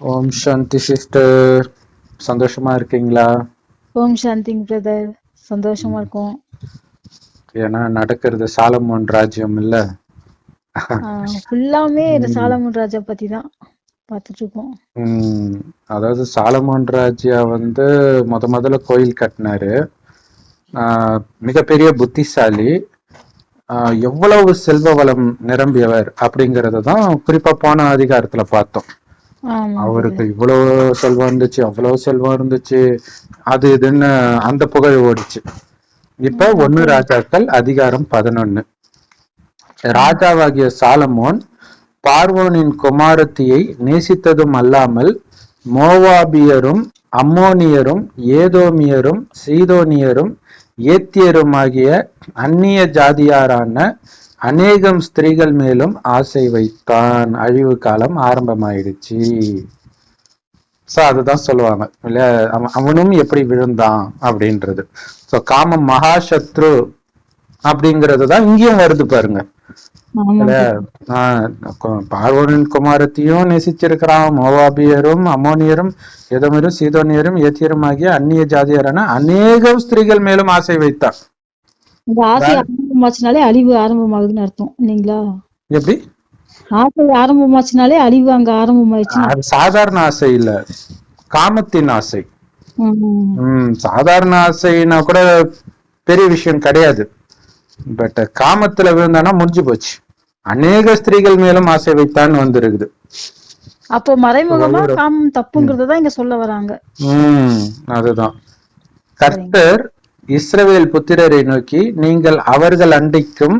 ஓம் சாந்தி sister, சந்தோஷமா இருக்கீங்களா? ஓம் சாந்திங் brother, சந்தோஷமா இருக்கும். ஏன்னா நடக்கிறது சாலமோன் ராஜ்யம் இல்ல. ஃபுல்லாமே உம் சாலமன் ராஜா பத்தி தான் பார்த்துட்டு இருக்கோம். உம் அதாவது சாலமோன் ராஜா முதல்ல கோயில் கட்டினாரு. மிகப்பெரிய புத்திசாலி. எவ்வளவு செல்வ வளம் நிரம்பியவர் அப்படிங்கறத தான் குறிப்பா போன அதிகாரத்துல பார்த்தோம். அவருக்கு இவ்வளவு செல்வம் இருந்துச்சு, அவ்வளவு செல்வம் இருந்துச்சு, அது இதுன்னு அந்த புகழ் ஓடிச்சு. இப்ப 1 ராஜாக்கள் அதிகாரம் 11. ராஜாவாகிய சாலமோன் பார்வோனின் குமாரத்தியை நேசித்ததும் அல்லாமல் மோவாபியரும் அம்மோனியரும் ஏதோமியரும் சீதோனியரும் ஏத்தியருமாகிய அந்நிய ஜாதியாரான அநேகம் ஸ்திரீகள் மேலும் ஆசை வைத்தான். அழிவு காலம் ஆரம்பமாயிடுச்சு. சோ அதுதான் சொல்லுவாங்க இல்ல, அவனும் எப்படி விழுந்தான் அப்படின்றது. சோ காமம் மகாசத்ரு அப்படிங்கறதுதான் இங்கேயும் வருது பாருங்க. பார்வோனின் குமாரத்தையும் நேசிச்சிருக்கிறான். மோவாபியரும் அம்மோனியரும் எதோமியரும் சீதோனியரும் ஏத்தியரும் ஆகிய அந்நிய ஜாதியாரான அநேக ஸ்திரீகள் மேலும் ஆசை வைத்தான். இந்த ஆசை ஆரம்பமாச்சுனாலே அழிவு ஆரம்பமாகுதுன்னு அர்த்தம் இல்லைங்களா? எப்படி ஆசை ஆரம்பமாச்சுனாலே அழிவு அங்க ஆரம்பமாயிடுச்சு. அது சாதாரண ஆசை இல்ல, காமத்தின் ஆசை. சாதாரண ஆசைனா கூட பெரிய விஷயம் கிடையாது. பட் காமத்துல விழுந்தானா முடிஞ்சு போச்சு. அநேக ஸ்திரீகள் மேலும் ஆசை வைத்தான்னு வந்திருக்குது. அப்போ மறைமுகமா காமம் தப்புங்கிறதுதான் இங்க சொல்ல வராங்க. அதுதான். கர்த்தர் இஸ்ரவேல் புத்திரரை நோக்கி, நீங்கள் அவர்கள் அண்டைக்கும்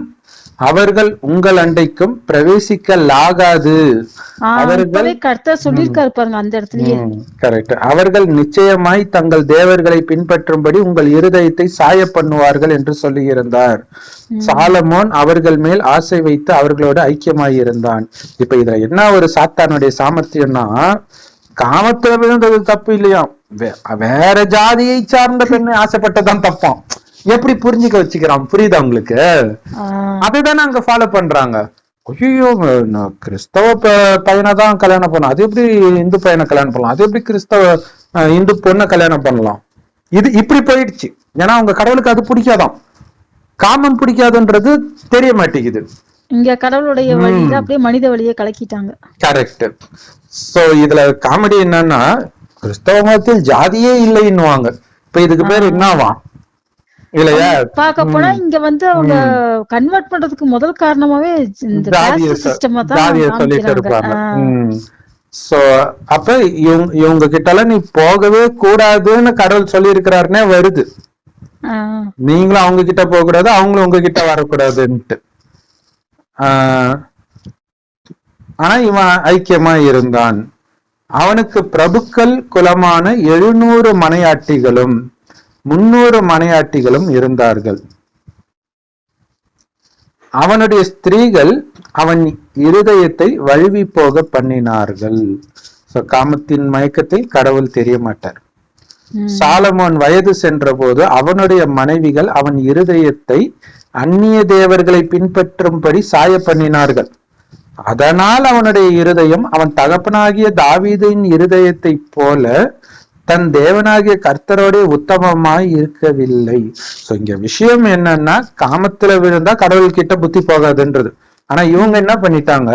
அவர்கள் உங்கள் அண்டைக்கும் பிரவேசிக்கலாகாது. அவர்கள் நிச்சயமாய் தங்கள் தேவர்களை பின்பற்றும்படி உங்கள் இருதயத்தை சாய பண்ணுவார்கள் என்று சொல்லியிருந்தார். சாலமோன் அவர்கள் மேல் ஆசை வைத்து அவர்களோடு ஐக்கியமாயிருந்தான். இப்ப இதுல என்ன ஒரு சாத்தானுடைய சாமர்த்தியம்னா, காமத்துல விழுந்தது தப்பு இல்லையா, வேற ஜாதியை சார்ந்த பெண்ணை ஆசைப்பட்டதான் தப்பாம். எப்படி புரிஞ்சுக்க வச்சுக்கிறான், புரியுதா உங்களுக்கு? அதுதானே அங்க ஃபாலோ பண்றாங்க. ஐயோ, கிறிஸ்தவ பையனை தான் கல்யாணம் பண்ணலாம், அது எப்படி இந்து பையனை கல்யாணம் பண்ணலாம், அது எப்படி கிறிஸ்தவ இந்து பொண்ணை கல்யாணம் பண்ணலாம், இது இப்படி போயிடுச்சு. ஏன்னா அவங்க கடவுளுக்கு அது பிடிக்காதான், காமம் பிடிக்காதுன்றது தெரிய மாட்டேங்குது. இங்க கடவுளுடைய வழியில அப்படியே மனித வழியை கலக்கிட்டாங்க. கரெக்ட். சோ இதுல காமெடி என்னன்னா, கிறிஸ்தவ மதத்தில் ஜாதியே இல்லைன்னுவாங்க. இப்ப இதுக்கு பேர் என்னவா இல்லையா? பாக்க போனா இங்க அவங்க கன்வெர்ட் பண்றதுக்கு முதல் காரணமாவே ஜாதியை சொல்லிட்டு இருப்பாங்க. சோ அப்ப இவங்க கிட்ட எல்லாம் நீ போகவே கூடாதுன்னு கடவுள் சொல்லி இருக்கிறாருன்னே வருது. நீங்களும் அவங்க கிட்ட போக கூடாது, அவங்களும் உங்க கிட்ட வரக்கூடாதுன்ட்டு. ஆனா இவன் ஐக்கியமா இருந்தான். அவனுக்கு பிரபுக்கள் குலமான 700 மனையாட்டிகளும் 300 மனையாட்டிகளும் இருந்தார்கள். அவனுடைய ஸ்திரீகள் அவன் இருதயத்தை வழுவி போக பண்ணினார்கள். காமத்தின் மயக்கத்தில் கடவுள் தெரிய மாட்டார். சாலமோன் வயது சென்ற போது அவனுடைய மனைவிகள் அவன் இருதயத்தை அந்நிய தேவர்களை பின்பற்றும்படி சாய பண்ணினார்கள். அதனால் அவனுடைய இருதயம் அவன் தகப்பனாகிய தாவீதின் இருதயத்தை போல தன் தேவனாகிய கர்த்தரோட உத்தமமாய் இருக்கவில்லை. சோ இங்க விஷயம் என்னன்னா, காமத்துல விழுந்தா கடவுள் கிட்ட புத்தி போகாதுன்றது. ஆனா இவங்க என்ன பண்ணிட்டாங்க,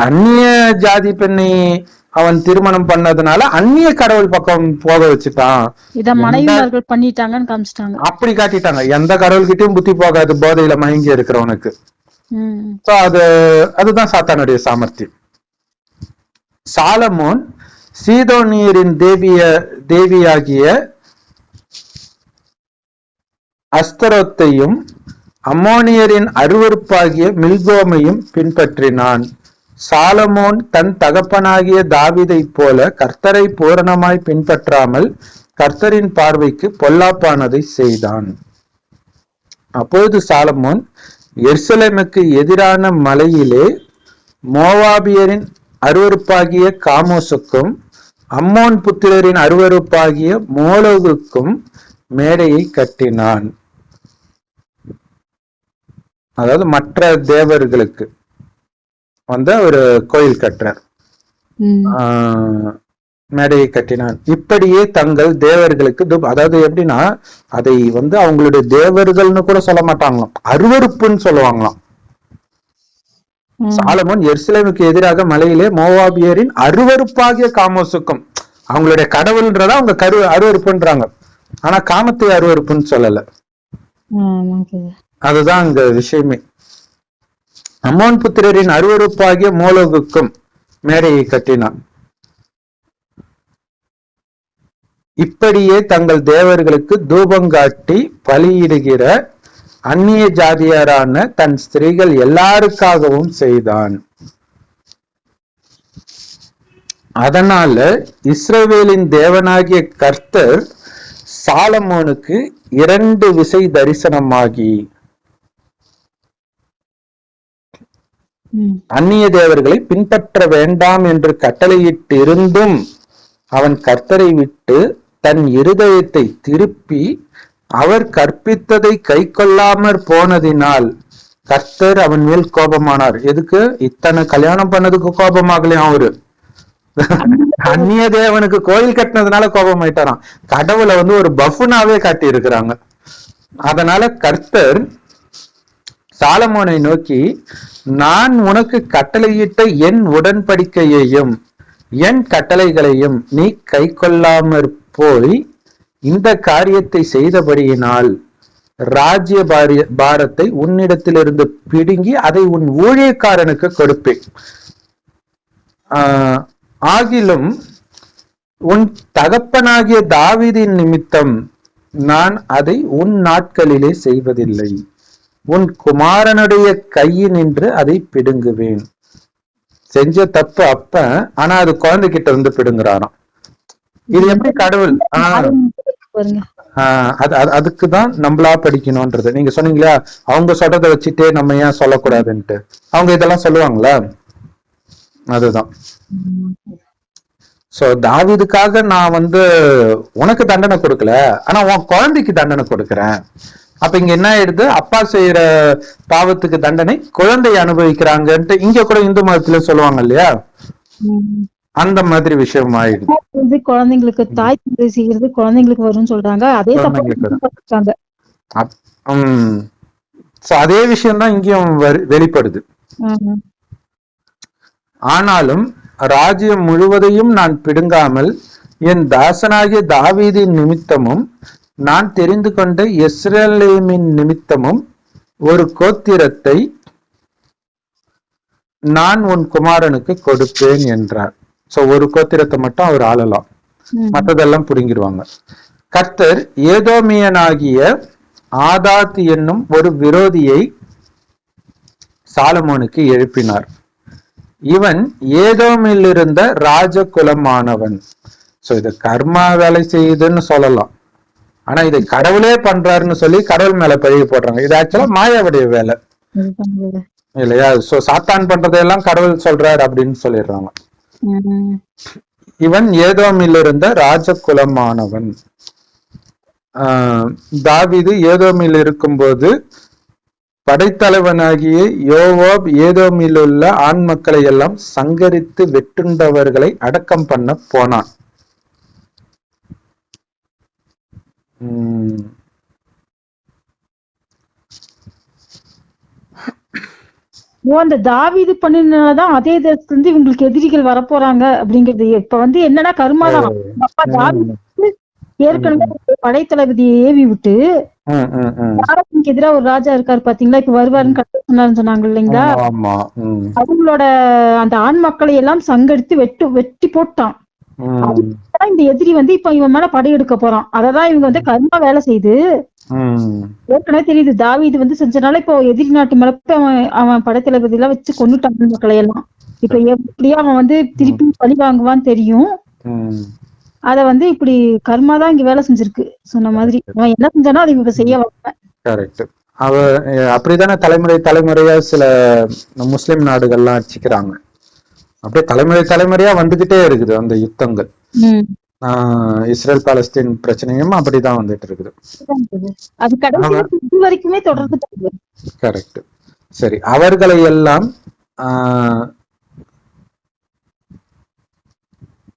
அந்நிய ஜாதி பெண்ணை அவன் திருமணம் பண்ணதுனால அந்நிய கடவுள் பக்கம் போக வச்சுட்டான், அப்படி காட்டிட்டாங்க. எந்த கடவுள் கிட்டயும் புத்தி போகாது போதையில மயங்கி இருக்கிறவனுக்கு. அதுதான் சாத்தானுடைய சாமர்த்தியம். சாலமோன் சீதோனியரின் தேவியாகிய அஸ்தரோத்தையும் அம்மோனியரின் அருவருப்பாகிய மில்கோமையும் பின்பற்றினான். சாலமோன் தன் தகப்பனாகிய தாவீதை போல கர்த்தரை பூரணமாய் பின்பற்றாமல் கர்த்தரின் பார்வைக்கு பொல்லாப்பானதை செய்தான். அப்போது சாலமோன் எருசலேமுக்கு எதிரான மலையிலே மோவாபியரின் அருவருப்பாகிய காமோசுக்கும் அம்மோன் புத்திரரின் அருவருப்பாகிய மோலோகுக்கும் மேடையை கட்டினான். அதாவது மற்ற தேவர்களுக்கு ஒரு கோயில் கட்டுறார். ம். ஆஹ் மேடையை கட்டினான். இப்படியே தங்கள் தேவர்களுக்கு அதாவது எப்படின்னா, அதை அவங்களுடைய தேவர்கள்னு கூட சொல்ல மாட்டாங்களாம், அருவருப்புன்னு சொல்லுவாங்களாம். ம். சாலமோன் எருசலேமுக்கு எதிராக மலையிலே மோவாபியரின் அருவருப்பாகிய காமோசுக்கும், அவங்களுடைய கடவுள்ன்றத அவங்க அருவருப்புன்றாங்க. ஆனா காமத்தை அருவருப்புன்னு சொல்லல. ஆமாங்க சார். அதுதான் அங்க விஷயமே. அம்மோன் புத்திரரின் அருவருப்பாகிய மோலோகுக்கும் மேடையை கட்டினான். இப்படியே தங்கள் தேவர்களுக்கு தூபங்காட்டி பலியிடுகிற அந்நிய ஜாதியரான தன் ஸ்திரீகள் எல்லாருக்காகவும் செய்தான். அதனால இஸ்ரவேலின் தேவனாகிய கர்த்தர் சாலமோனுக்கு 2 விசை தரிசனமாகி அந்நிய தேவர்களை பின்பற்ற வேண்டாம் என்று கட்டளையிட்டு இருந்தும் அவன் கர்த்தரை விட்டு தன் இருதயத்தை திருப்பி அவர் கற்பித்ததை கை கொள்ளாமற் போனதினால் கர்த்தர் அவன் மேல் கோபமானார். எதுக்கு? இத்தனை கல்யாணம் பண்ணதுக்கு கோபமாகலையும் அவரு, அந்நிய தேவனுக்கு கோயில் கட்டினதுனால கோபம் ஆயிட்டாராம். கடவுளை ஒரு பஃபுனாவே காட்டி இருக்கிறாங்க. அதனால கர்த்தர் சாலமோனை நோக்கி, நான் உனக்கு கட்டளையிட்ட என் உடன்படிக்கையையும் என் கட்டளைகளையும் நீ கை கொள்ளாமற் போய் இந்த காரியத்தை செய்தபடியினால் ராஜ்ய பாரத்தை உன்னிடத்திலிருந்து பிடுங்கி அதை உன் ஊழியக்காரனுக்கு கொடுப்பேன். ஆகிலும் உன் தகப்பனாகிய தாவீதின் நிமித்தம் நான் அதை உன் நாட்களிலே செய்வதில்லை. உன் குமாரனுடைய கையினின்று அதை பிடுங்குவேன். செஞ்ச தப்பு அப்ப, ஆனா அது குழந்தைகிட்ட பிடுங்குறாராம். இது எப்படி கடவுள்? அதுக்குதான் நம்மளா படிக்கணும்ன்றது. நீங்க சொன்னீங்களா, அவங்க சொல்றதை வச்சுட்டே நம்ம ஏன் சொல்லக்கூடாதுன்ட்டு. அவங்க இதெல்லாம் சொல்லுவாங்களா? அதுதான். சோ தாவீதுக்காக நான் உனக்கு தண்டனை கொடுக்கல, ஆனா உன் குழந்தைக்கு தண்டனை கொடுக்கறேன். அப்ப இங்க என்ன ஆயிடுது? அப்பா செய்யற பாவத்துக்கு தண்டனை குழந்தை அனுபவிக்கிறாங்கன்ட்டு இங்க கூட இந்து மதத்துல சொல்லுவாங்க இல்லையா? அந்த மாதிரி விஷயம் ஆயிடுது. குழந்தைங்களுக்கு தாய் தந்தை செய்யறது குழந்தைங்களுக்கு வரும்னு சொல்றாங்க. அதே அதே விஷயம் தான் இங்கேயும் வெளிப்படுது. ஆனாலும் ராஜ்யம் முழுவதையும் நான் பிடுங்காமல் என் தாசனாகிய தாவீதின் நிமித்தமும் நான் தெரிந்து கொண்ட எஸ்ரலேமின் நிமித்தமும் ஒரு கோத்திரத்தை நான் உன் குமாரனுக்கு கொடுப்பேன் என்றார். சோ ஒரு கோத்திரத்தை மட்டும் அவர் ஆளலாம், மற்றதெல்லாம் புடுங்கிடுவாங்க. கர்த்தர் ஏதோமியனாகிய ஆதாத் என்னும் ஒரு விரோதியை சாலமோனுக்கு எழுப்பினார். இவன் ஏதோமில் இருந்த ராஜகுலமானவன். சோ இது கர்மா வேலை செய்யுதுன்னு சொல்லலாம், ஆனா இதை கடவுளே பண்றாருன்னு சொல்லி கடவுள் மேல பழிய போடுறாங்க. இது ஆக்சுவலா மாயாவுடைய வேலை இல்லையா? சோ சாத்தான் பண்றதையெல்லாம் கடவுள் சொல்றாரு அப்படின்னு சொல்லிடுறாங்க. இவன் ஏதோமில் இருந்த ராஜகுலமானவன். தாவீது ஏதோமில் இருக்கும்போது படைத்தலைவனாகிய யோவாப் ஏதோமில் உள்ள ஆண் மக்களை எல்லாம் சங்கரித்து வெட்டுண்டவர்களை அடக்கம் பண்ண போனான். அந்த தாவீது பண்ணினதான் அதே தேசத்துல இருந்து இவங்களுக்கு எதிரிகள் வரப்போறாங்க அப்படிங்கிறது. இப்ப என்னன்னா கர்மாதான். அப்பா தாவீது ஏற்கனவே படைத்தளபதியை ஏவி விட்டு பாரதத்துக்கு எதிராக ஒரு ராஜா இருக்காரு பாத்தீங்களா, இப்ப வருவாருன்னு சொன்னாருன்னு சொன்னாங்க இல்லைங்களா? அவங்களோட அந்த ஆண் மக்களை எல்லாம் சங்கரித்து வெட்டி போட்டான். இந்த எதிரி இப்ப இவன் மேல படையெடுக்க போறான். அததான் இவங்க கர்மா வேலை செய்து ஏற்கனவே தெரியுது. தாவீது செஞ்சனால இப்போ எதிரி நாட்டு மேல அவன் படைத்தளபதி எல்லாம் வச்சு கொண்டுட்டான் மக்களை எல்லாம். இப்ப எப்படியா அவன் திருப்பி பழி வாங்குவான்னு தெரியும். அத இப்படி கர்மாதான் இங்க வேலை செஞ்சிருக்கு சொன்ன மாதிரி. அவன் என்ன செஞ்சானோ அதை இப்ப செய்ய வைப்பேன். கரெக்ட். அப்படித்தானே தலைமுறையா சில முஸ்லிம் நாடுகள்லாம் அடிச்சுக்கிறாங்க. அப்படியே தலைமுறையா வந்துகிட்டே இருக்குது அந்த யுத்தங்கள். இஸ்ரேல் பாலஸ்தீன் பிரச்சனையும் அப்படிதான் வந்துட்டு இருக்குது. அது கடைசி வரைக்குமே தொடர்ந்து. கரெக்ட். சரி, அவர்களை எல்லாம்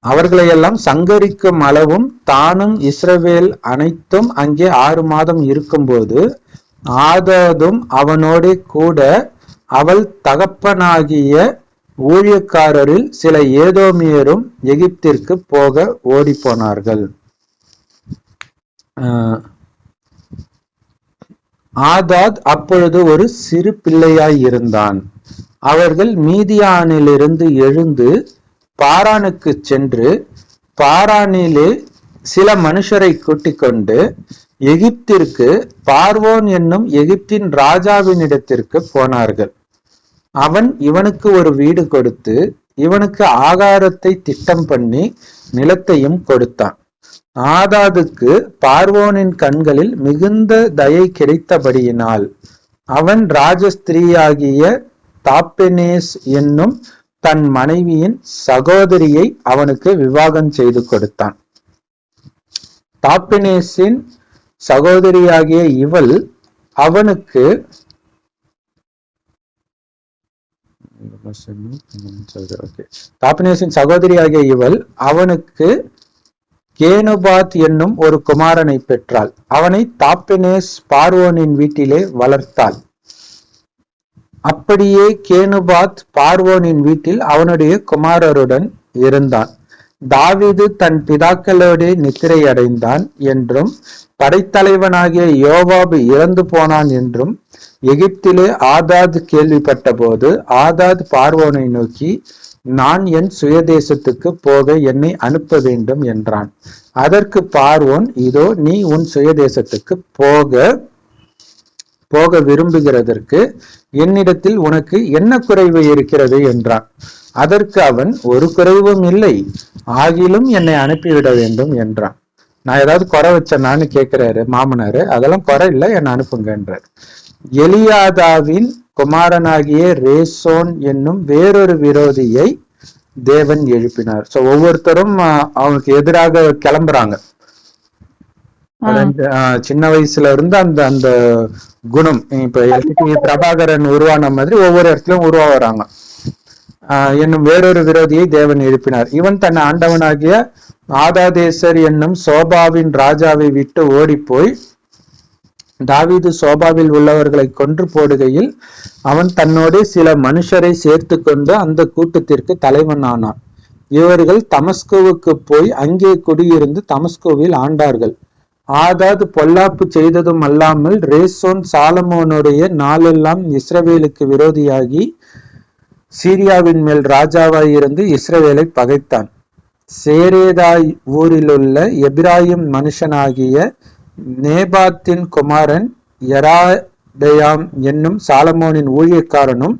அவர்களையெல்லாம் சங்கரிக்கும் அளவும் தானும் இஸ்ரவேல் அனைத்தும் அங்கே 6 மாதம் இருக்கும்போது ஆதாதும் அவனோட கூட அவள் தகப்பனாகிய ஊழியக்காரரில் சில ஏதோமியரும் எகிப்திற்கு போக ஓடி போனார்கள். ஆதாத் அப்பொழுது ஒரு சிறு பிள்ளையாய் இருந்தான். அவர்கள் மீதியானிலிருந்து எழுந்து பாரானுக்கு சென்று பாரானிலே சில மனுஷரை கூட்டிக் கொண்டு எகிப்திற்கு பார்வோன் என்னும் எகிப்தின் ராஜாவினிடத்திற்கு போனார்கள். அவன் இவனுக்கு ஒரு வீடு கொடுத்து இவனுக்கு ஆகாரத்தை திட்டம் பண்ணி நிலத்தையும் கொடுத்தான். ஆதாதுக்கு பார்வோனின் கண்களில் மிகுந்த தயை கிடைத்தபடியினால் அவன் ராஜஸ்திரீயாகிய தாப்பெனேஸ் என்னும் தன் மனைவியின் சகோதரியை அவனுக்கு விவாகம் செய்து கொடுத்தான். தாப்பெனேசின் சகோதரியாகிய இவள் அவனுக்கு தாப்பெனேசின் சகோதரியாகிய இவள் அவனுக்கு கேனுபாத் என்னும் ஒரு குமாரனை பெற்றாள். அவனை தாப்பெனேஸ் பார்வோனின் வீட்டிலே வளர்த்தாள். அப்படியே கேனுபாத் பார்வோனின் வீட்டில் அவனுடைய குமாரருடன் இருந்தான். தாவீது தன் பிதாக்களோடு நித்திரை அடைந்தான் என்றும் படைத்தலைவனாகிய யோவாபு இறந்து போனான் என்றும் எகிப்திலே ஆதாத் கேள்விப்பட்ட போது ஆதாத் பார்வோனை நோக்கி, நான் என் சுயதேசத்துக்கு போக என்னை அனுப்ப வேண்டும் என்றான். அதற்கு பார்வோன், இதோ நீ உன் சுயதேசத்துக்கு போக விரும்புகிறதற்கு என்னிடத்தில் உனக்கு என்ன குறைவு இருக்கிறது என்றான். அதற்கு அவன், ஒரு குறைவும் இல்லை, ஆகிலும் என்னை அனுப்பிவிட வேண்டும் என்றான். நான் ஏதாவது குறை வச்சேனான்னு கேட்கிறாரு மாமனாரு. அதெல்லாம் குறை இல்லை, என்னை அனுப்புங்கன்றார். எலியாதாவின் குமாரனாகிய ரேசோன் என்னும் வேறொரு விரோதியை தேவன் எழுப்பினார். சோ ஒவ்வொருத்தரும் அவனுக்கு எதிராக கிளம்புறாங்க. சின்ன வயசுல இருந்து அந்த அந்த குணம் இப்ப பிரபாகரன் உருவான மாதிரி ஒவ்வொரு இடத்துலயும் உருவாகிறாங்க. என்னும் வேறொரு விரோதியை தேவன் எழுப்பினார். இவன் தன் ஆண்டவனாகிய ஆதாதேசர் என்னும் சோபாவின் ராஜாவை விட்டு ஓடி போய் தாவீது சோபாவில் உள்ளவர்களை கொன்று போடுகையில் அவன் தன்னோடு சில மனுஷரை சேர்த்து கொண்டு அந்த கூட்டத்திற்கு தலைவன் ஆனான். இவர்கள் தமஸ்குவுக்கு போய் அங்கே குடியிருந்து தமஸ்குவில் ஆண்டார்கள். ஆதாது பொல்லாப்பு செய்ததும் அல்லாமல் ரேசோன் சாலமோனுடைய நாளெல்லாம் இஸ்ரவேலுக்கு விரோதியாகி சீரியாவின் மேல் ராஜாவாய் இருந்து இஸ்ரவேலை பகைத்தான். சேரேதாய் ஊரிலுள்ள எபிராயிம் மனுஷனாகிய நேபாத்தின் குமாரன் யெராபெயாம் என்னும் சாலமோனின் ஊழியக்காரனும்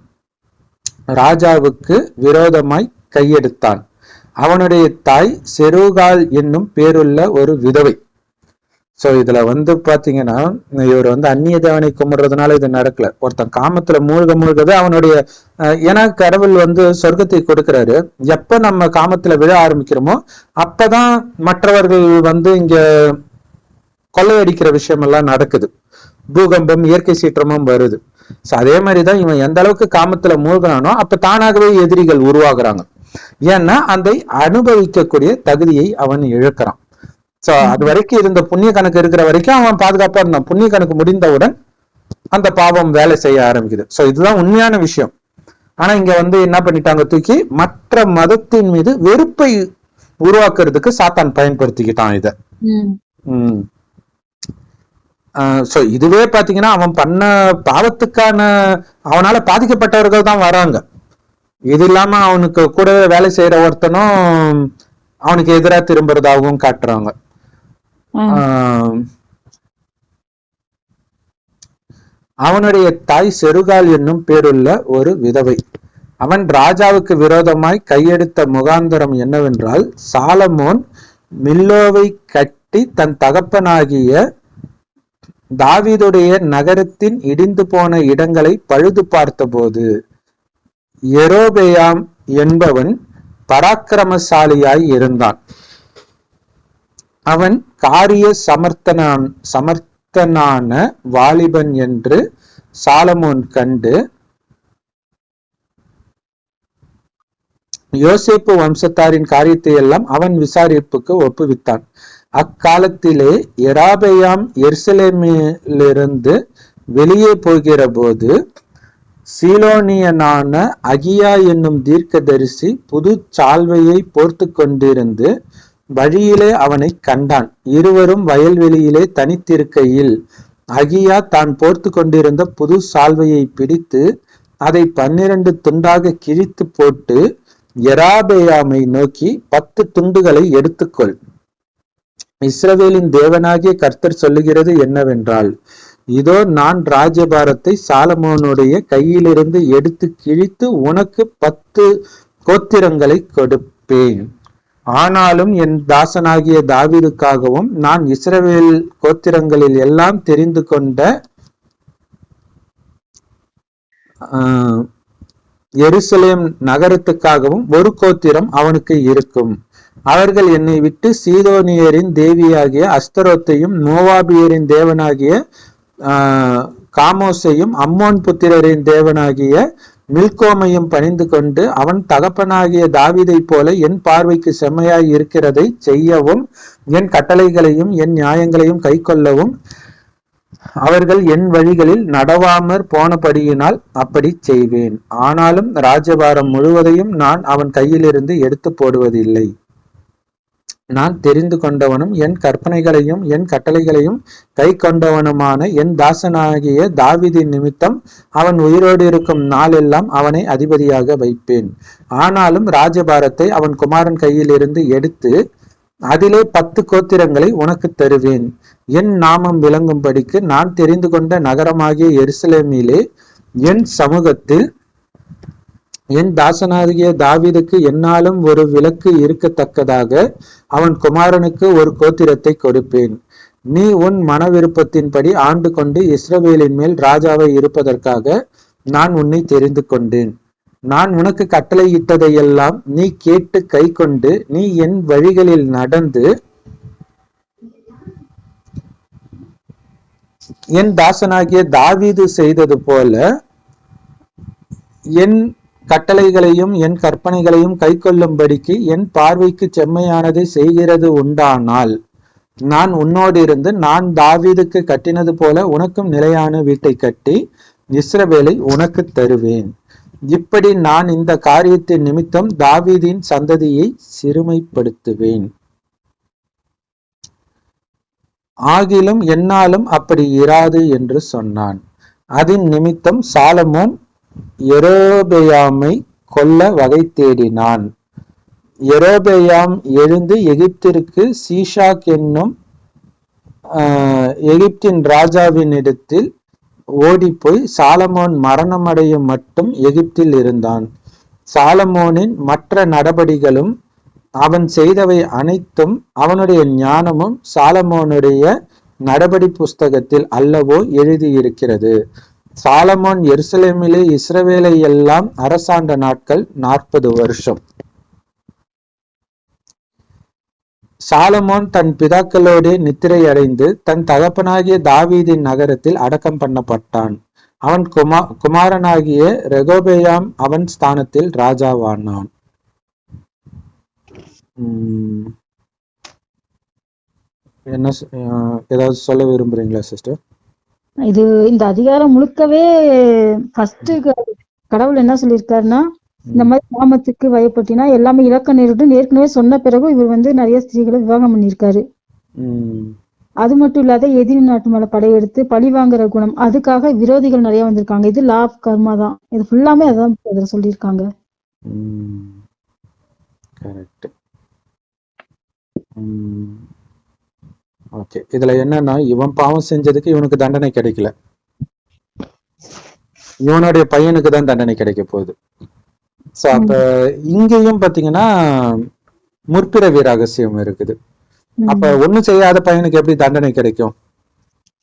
ராஜாவுக்கு விரோதமாய் கையெடுத்தான். அவனுடைய தாய் செருகால் என்னும் பேருள்ள ஒரு விதவை. சோ இதுல பாத்தீங்கன்னா இவர் அந்நிய தேவனை கும்பிடுறதுனால இது நடக்கல. ஒருத்தன் காமத்துல மூழ்கது அவனுடைய ஏன்னா கடவுள் சொர்க்கத்தை கொடுக்கிறாரு. எப்ப நம்ம காமத்துல விழ ஆரம்பிக்கிறோமோ அப்பதான் மற்றவர்கள் இங்க கொள்ளையடிக்கிற விஷயம் எல்லாம் நடக்குது. பூகம்பம், இயற்கை சீற்றமும் வருது. சோ அதே மாதிரிதான் இவன் எந்த அளவுக்கு காமத்துல மூழ்கினானோ அப்ப தானாகவே எதிரிகள் உருவாகுறாங்க. ஏன்னா அதை அனுபவிக்கக்கூடிய தகுதியை அவன் இழக்கிறான். சோ அது வரைக்கும் இருந்த புண்ணிய கணக்கு இருக்கிற வரைக்கும் அவன் பாதுகாப்பா இருந்தான். புண்ணிய கணக்கு முடிந்தவுடன் அந்த பாவம் வேலை செய்ய ஆரம்பிக்குது. சோ இதுதான் உண்மையான விஷயம். ஆனா இங்க என்ன பண்ணிட்டாங்க, தூக்கி மற்ற மதத்தின் மீது வெறுப்பை உருவாக்குறதுக்கு சாத்தான் பயன்படுத்திக்கிட்டான் இத. சோ இதுவே பாத்தீங்கன்னா அவன் பண்ண பாவத்துக்கான அவனால பாதிக்கப்பட்டவர்கள் தான் வராங்க. இது இல்லாம அவனுக்கு கூடவே வேலை செய்யற ஒருத்தனும் அவனுக்கு எதிராக திரும்புறதாகவும் காட்டுறாங்க. அவனுடைய தாய் செருகால் என்னும் பேருள்ள ஒரு விதவை. அவன் ராஜாவுக்கு விரோதமாய் கையெடுத்த முகாந்தரம் என்னவென்றால், சாலமோன் மில்லோவை கட்டி தன் தகப்பனாகிய தாவீதுடைய நகரத்தின் இடிந்து போன இடங்களை பழுது பார்த்தபோது யெரொபெயாம் என்பவன் பராக்கிரமசாலியாய் இருந்தான். அவன் காரிய சமர்த்தனான வாலிபன் என்று சாலமோன் கண்டு யோசேப்பு வம்சத்தாரின் காரியத்தை எல்லாம் அவன் விசாரிப்புக்கு ஒப்புவித்தான். அக்காலத்திலே யெரொபெயாம் எருசலேமிலிருந்து வெளியே போகிற போது சீலோனியனான அகியா என்னும் தீர்க்கதரிசி புது சால்வையை போர்த்து கொண்டிருந்து வழியிலே அவனை கண்டான். இருவரும் வயல்வெளியிலே தனித்திருக்கையில் அகியா தான் போர்த்து கொண்டிருந்த புது சால்வையை பிடித்து அதை 12 துண்டாக கிழித்து போட்டு, யெரொபெயாமை நோக்கி, 10 துண்டுகளை எடுத்துக்கொள். இஸ்ரவேலின் தேவனாகிய கர்த்தர் சொல்லுகிறது என்னவென்றால், இதோ நான் ராஜ்யபாரத்தை சாலமோனுடைய கையிலிருந்து எடுத்து கிழித்து உனக்கு 10 கோத்திரங்களை கொடுப்பேன். ஆனாலும் என் தாசனாகிய தாவீதுக்காகவும் நான் இஸ்ரவேல் கோத்திரங்களில் எல்லாம் தெரிந்து கொண்ட எருசலேம் நகரத்துக்காகவும் ஒரு கோத்திரம் அவனுக்கு இருக்கும். அவர்கள் என்னை விட்டு சீதோனியரின் தேவியாகிய அஸ்தரோத்தையும் மோவாபியரின் தேவனாகிய காமோசையும் அம்மோன் புத்திரரின் தேவனாகிய மில்கோமையும் பணிந்து கொண்டு அவன் தகப்பனாகிய தாவீதை போல என் பார்வைக்கு செம்மையாய் இருக்கிறதை செய்யவும் என் கட்டளைகளையும் என் நியாயங்களையும் கை கொள்ளவும் அவர்கள் என் வழிகளில் நடவாமற் போனபடியினால் அப்படி செய்வேன். ஆனாலும் ராஜபாரம் முழுவதையும் நான் அவன் கையிலிருந்து எடுத்து போடுவதில்லை. நான் தெரிந்து கொண்டவனும் என் கற்பனைகளையும் என் கட்டளைகளையும் கை கொண்டவனுமான என் தாசனாகிய தாவீதின் நிமித்தம் அவன் உயிரோடு இருக்கும் நாளெல்லாம் அவனை அதிபதியாக வைப்பேன். ஆனாலும் ராஜபாரத்தை அவன் குமாரன் கையிலிருந்து எடுத்து அதிலே 10 கோத்திரங்களை உனக்கு தருவேன். என் நாமம் விளங்கும்படிக்கு நான் தெரிந்து கொண்ட நகரமாகிய எருசலேமிலே என் சமூகத்தில் என் தாசனாகிய தாவீதுக்கு என்னாலும் ஒரு விலக்கு இருக்கத்தக்கதாக அவன் குமாரனுக்கு ஒரு கோத்திரத்தை கொடுப்பேன். நீ உன் மன விருப்பத்தின்படி ஆண்டு கொண்டு இஸ்ரவேலின் மேல் ராஜாவை இருப்பதற்காக நான் உன்னை தெரிந்து கொண்டேன். நான் உனக்கு கட்டளையிட்டதையெல்லாம் நீ கேட்டு கை கொண்டு நீ என் வழிகளில் நடந்து என் தாசனாகிய தாவீது செய்தது போல என் கட்டளைகளையும் என் கற்பனைகளையும் கை கொள்ளும்படிக்கு என் பார்வைக்கு செம்மையானதை செய்கிறது உண்டானால் நான் உன்னோடு இருந்து நான் தாவீதுக்கு கட்டினது போல உனக்கும் நிலையான வீட்டை கட்டி இஸ்ரவேலை உனக்கு தருவேன். இப்படி நான் இந்த காரியத்தின் நிமித்தம் தாவீதின் சந்ததியை சிறுமைப்படுத்துவேன். ஆகிலும் என்னாலும் அப்படி இராது என்று சொன்னான். அதன் நிமித்தம் சாலமோன் யெரொபெயாமை கொல்ல வகை தேடினான். யெரொபெயாம் எழுந்து எகிப்திற்கு சீஷாக் என்னும் எகிப்தின் ராஜாவினிடத்தில் ஓடிப்போய் சாலமோன் மரணமடையும் மட்டும் எகிப்தில் இருந்தான். சாலமோனின் மற்ற நடபடிகளும் அவன் செய்தவை அனைத்தும் அவனுடைய ஞானமும் சாலமோனுடைய நடபடி புஸ்தகத்தில் அல்லவோ எழுதியிருக்கிறது. சாலமோன் எருசலேமிலே இஸ்ரவேலை எல்லாம் அரசாண்ட நாட்கள் 40 வருஷம். சாலமோன் தன் பிதாக்களோடு நித்திரை அடைந்து தன் தகப்பனாகிய தாவீதின் நகரத்தில் அடக்கம் பண்ணப்பட்டான். அவன் குமாரனாகிய ரெகொபெயாம் அவன் ஸ்தானத்தில் ராஜாவானான். என்ன ஏதாவது சொல்ல விரும்புறீங்களா சிஸ்டர்? இது இந்த அதிகாரம் முழுக்கவே ஃபர்ஸ்ட் கடவுள் என்ன சொல்லியிருக்காருன்னா, இந்த மாதிரி நாமத்துக்கு வயப்பட்டினா எல்லாமே இழக்க நேரிடும் ஏற்கனவே சொன்ன பிறகு இவர் நிறைய ஸ்திரீகளை விவாகம் பண்ணியிருக்காரு. அது மட்டும் இல்லாத எதிரி நாட்டு மேல படையெடுத்து பழி வாங்குற குணம், அதுக்காக விரோதிகள் நிறைய வந்திருக்காங்க. இது லா ஆஃப் கர்மா தான். இது ஃபுல்லாமே அதான் அதில் சொல்லியிருக்காங்க. ஓகே, இதுல என்னன்னா இவன் பாவம் செஞ்சதுக்கு இவனுக்கு தண்டனை கிடைக்கல, இவனுடைய பையனுக்கு தான் தண்டனை கிடைக்க போகுது. சோ அப்ப இங்கேயும் பாத்தீங்கன்னா முற்பிறவி ரகசியம் இருக்குது. அப்ப ஒண்ணும் செய்யாத பையனுக்கு எப்படி தண்டனை கிடைக்கும்?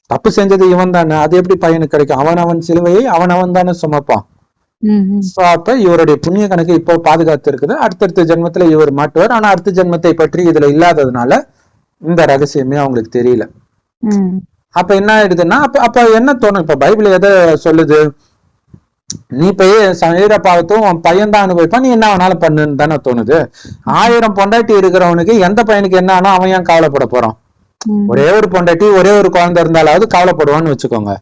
தப்பு செஞ்சது இவன் தானே, அது எப்படி பையனுக்கு கிடைக்கும்? அவன் சிலுவையை அவன் தானே சுமப்பான். சோ அப்ப இவருடைய புண்ணிய கணக்கு இப்போ பாதுகாத்து இருக்குது. அடுத்தடுத்த ஜென்மத்துல இவர் மாட்டுவார். ஆனா அடுத்த ஜென்மத்தை பற்றி இதுல இல்லாததுனால இந்த ரகசியமே அவங்களுக்கு தெரியல. அப்ப என்ன ஆயிடுதுன்னா அப்ப என்ன தோணும்? இப்ப பைபிள் எதை சொல்லுது? நீ போய் செய்யற பாவத்தும் உன் பையன் தான் அனுபவிப்பான், நீ என்ன வேணாலும் பண்ணுன்னு தானே தோணுது. 1000 பொண்டாட்டி இருக்கிறவனுக்கு எந்த பையனுக்கு என்ன ஆனா அவன் ஏன் கவலைப்பட போறான்? ஒரே ஒரு பொண்டாட்டி ஒரே ஒரு குழந்தை இருந்தாலாவது கவலைப்படுவான்னு வச்சுக்கோங்க.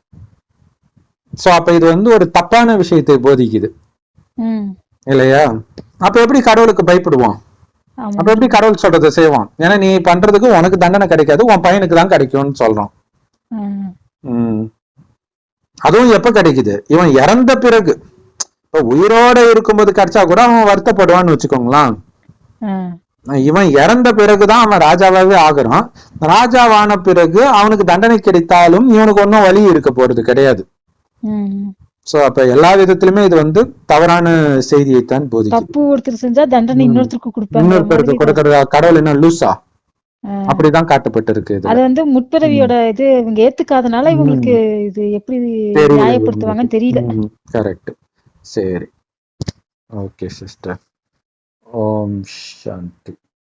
சோ அப்ப இது வந்து ஒரு தப்பான விஷயத்தை போதிக்குது இல்லையா? அப்ப எப்படி கடவுளுக்கு பயப்படுவான்? அப்ப எப்படி கடவுள் சொல்றதை செய்வான்? ஏன்னா நீ பண்றதுக்கு உனக்கு தண்டனை கிடைக்காது, உன் பையனுக்கு தான் கிடைக்கும்னு சொல்றான். அதுவும் எப்ப கிடைக்குது? இவன் இறந்த பிறகு. இப்ப உயிரோட இருக்கும்போது கிடைச்சா கூட அவன் வருத்தப்படுவான்னு வச்சுக்கோங்களேன். இவன் இறந்த பிறகுதான் அவன் ராஜாவாவே ஆகுறான். ராஜாவான பிறகு அவனுக்கு தண்டனை கிடைத்தாலும் இவனுக்கு ஒன்னும் வழி இருக்க போறது கிடையாது. சோ அப்ப எல்லா விதத்திலுமே இது வந்து தவறான செய்தியைத்தான் போதிக்குது. தப்பு ஒருத்தர் செஞ்சா தண்டனை இன்னொருத்தருக்கு கொடுப்பாங்க. இன்னொருத்தருக்கு கொடுக்கறதா கடவுள் என்ன லூசா? அப்படிதான் காட்டப்பட்டிருக்கு. அது வந்து முற்பிறவியோட இது இவங்க ஏத்துக்காதனால இவங்களுக்கு இது எப்படி நியாயப்படுத்துவாங்கன்னு தெரியல. கரெக்ட். சரி, ஓகே சிஸ்டர். ஓம் சாந்தி.